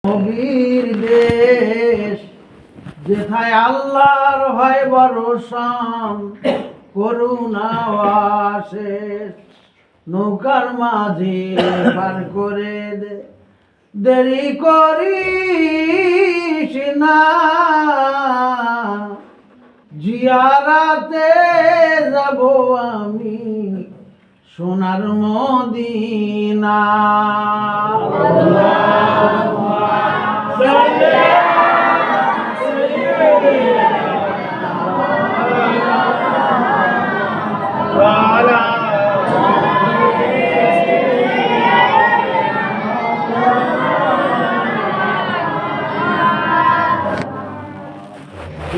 নবীর দেশ যেথায় আল্লাহর হয় বরসান করুণা শেষ নৌকার মাঝে পার করে দে দেরি করিস না জিয়ারাতে যাব আমি সোনার মদিনা।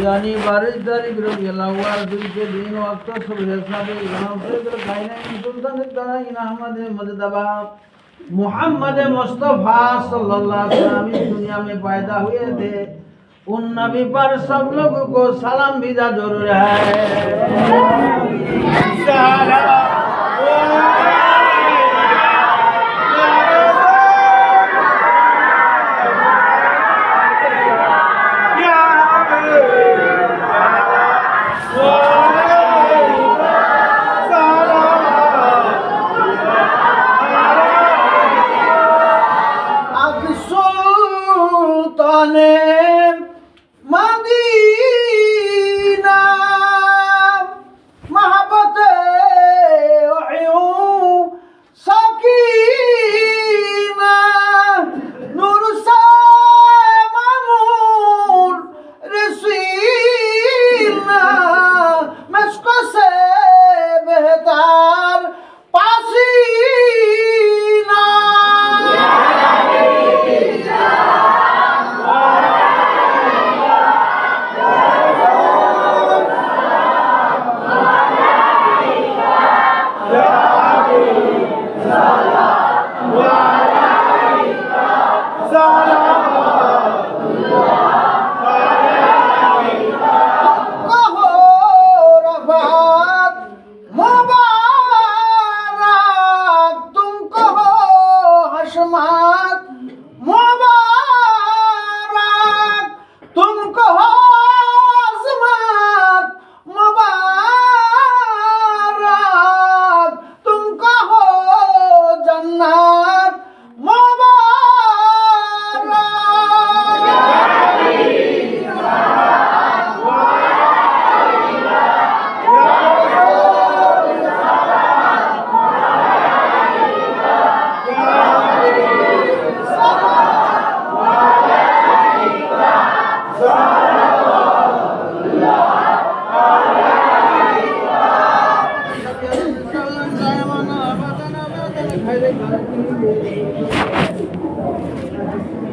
यानी 22 तारीख रबिउल दुई के दिन वक्त सुबह साबे इमाम सैयद कायनात सुल्तान तारा अहमद मजदबाद मोहम्मद मुस्तफा सल्लल्लाहु अलैहि वसल्लम इस दुनिया में पैदा हुए थे। उन नबी पर सब लोगों को सलाम भेजा जरूर है।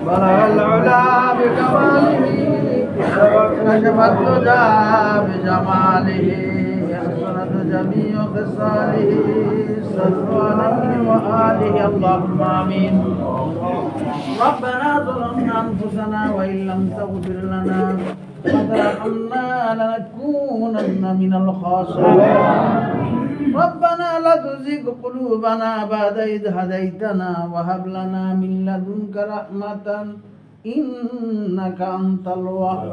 بلغ العلا بكماله كشف الدجى بجماله حسنت جميع خصاله صلوا عليه وآله اللهم آمين. ربنا ظلمنا أنفسنا وإن لم تغفر لنا وترحمنا لنكونن من الخاسرين. ربنا لا تزغ قلوبنا بعد إذ هديتنا وهب لنا من لدنك رحمة إنك أنت الوهاب.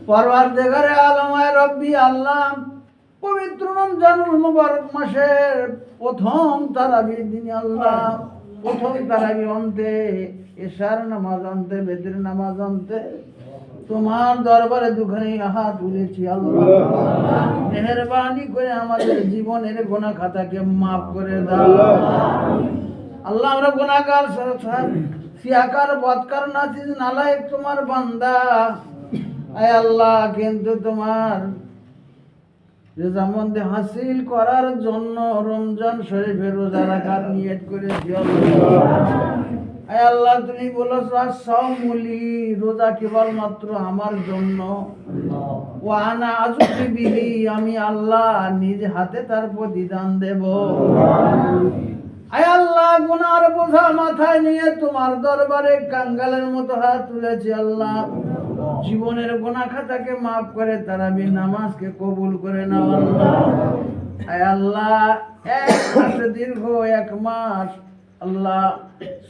পরওয়ারদিগার আলম রব্বি আল্লাহ, পবিত্র রমজানুল মুবারক মাসের প্রথম তারাবির দিনে আল্লাহ, প্রথম তারাবির অন্তে এশার নামাজ অন্তে বেতের নামাজ অন্তে তোমার দরবারে দুখানি হাত তুলেছি আল্লাহ, মেহেরবানি করে আমাদের জীবনের গুনাহ খাতাকে মাফ করে দাও আল্লাহ। আমরা গুনাহগার সিয়াকার বদকার নাচিস নালায়েক তোমার বান্দা আয় আল্লাহ, কিন্তু তোমার রেজামন্দি হাসিল করার জন্য রমজান শরীফের রোজা রাখার নিয়ত করেছি আল্লাহ। তুমি বলেছো সাওমুলি, রোজা কেবলমাত্র আমার জন্য, ওয়ানা আজুকি বিহি, আমি আল্লাহ নিজ হাতে তার প্রতিদান দেব। আয় আল্লাহ, গুনার বোঝা মাথায় নিয়ে তোমার দরবারে কাঙ্গালের মতো হাত তুলেছি আল্লাহ। জীবনের গুনাহ খাতাকে মাফ করে তারাবির নামাজকে কবুল করে নাও আল্লাহ। আয় আল্লাহ, এক মাস দীর্ঘ এক মাস আল্লাহ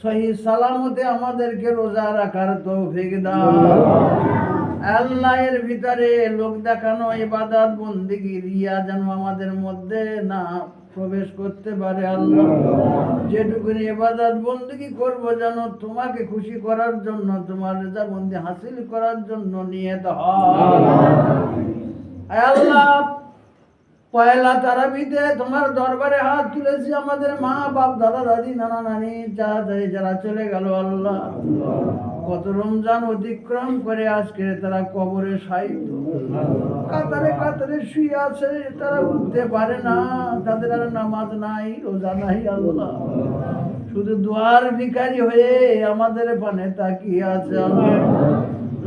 সহি সালামতে আমাদেরকে রোজা রাখার তৌফিক দাও। আল্লাহ এর ভিতরে লোক দেখানো ইবাদত বন্দেগী রিয়া যেন আমাদের মধ্যে না প্রবেশ করতে পারে। আল্লাহ যেটুকুনি ইবাদত বন্দেগী করবো যেন তোমাকে খুশি করার জন্য, তোমার রেজামন্দি হাসিল করার জন্য নিয়ত হয়। আল্লাহ পয়লা তারাবিতে তোমার দরবারে হাত তুলেছি, আমাদের মা বাপ দাদা দাদি নানা নানি যারা চলে গেল আল্লাহ, কত রমজান অতিক্রম করে আজকে তারা কবরে সাহিত্য কাতারে কাতারে শুয়ে আছে, তারা উঠতে পারে না, তাদের আর নামাজ নাই রোজা নাই আল্লাহ, শুধু দোয়ার ভিখারি হয়ে আমাদের পানে তাকিয়ে আছে আল্লাহ।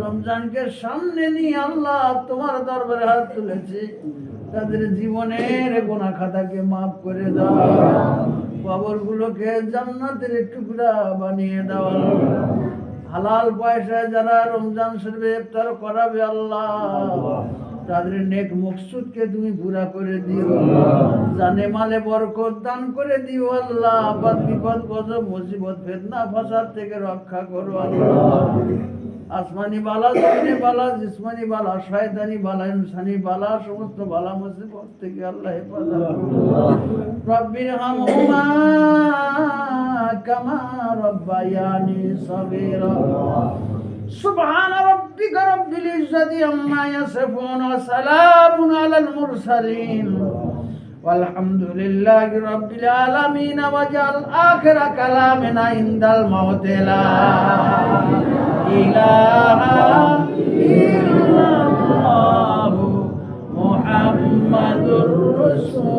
রমজানকে সামনে নিয়ে আল্লাহ তোমার দরবারে হাত তুলেছে, তাদের জীবনের গোনা খাতাকে মাফ করে দাও, কবরগুলোকে জান্নাতের টুকরা বানিয়ে দাও। হালাল পয়সায় যারা রমজান শরীফে ইফতার করাবে আল্লাহ, তাদের নেক মকসুদকে তুমি পুরা করে দিও, জানে মালে বরকত দান করে দিও আল্লাহ। আপাত বিপদ গজব মুসিবত ফিতনা ফাসাদ থেকে রক্ষা করো আল্লাহ। আসমানি বালা, জমিনে বালা, জিসমানি বালা, শয়তানি বালা, ইনসানি বালা, সমস্ত বালা মুসিবত থেকে আল্লাহ হেফাজত করো। রব্বির হামহুমা কামা রব্বায়ানি সগীরা। সুবহান রাব্বিকা রাব্বিল ইজ্জাতি আম্মা ইয়াসিফুন ওয়া সালামুন আলাল মুরসালিন walhamdulillahi rabbil alamin waj'al akhir kalamina indal maut la ilaha illallah muhammadur rasulullah.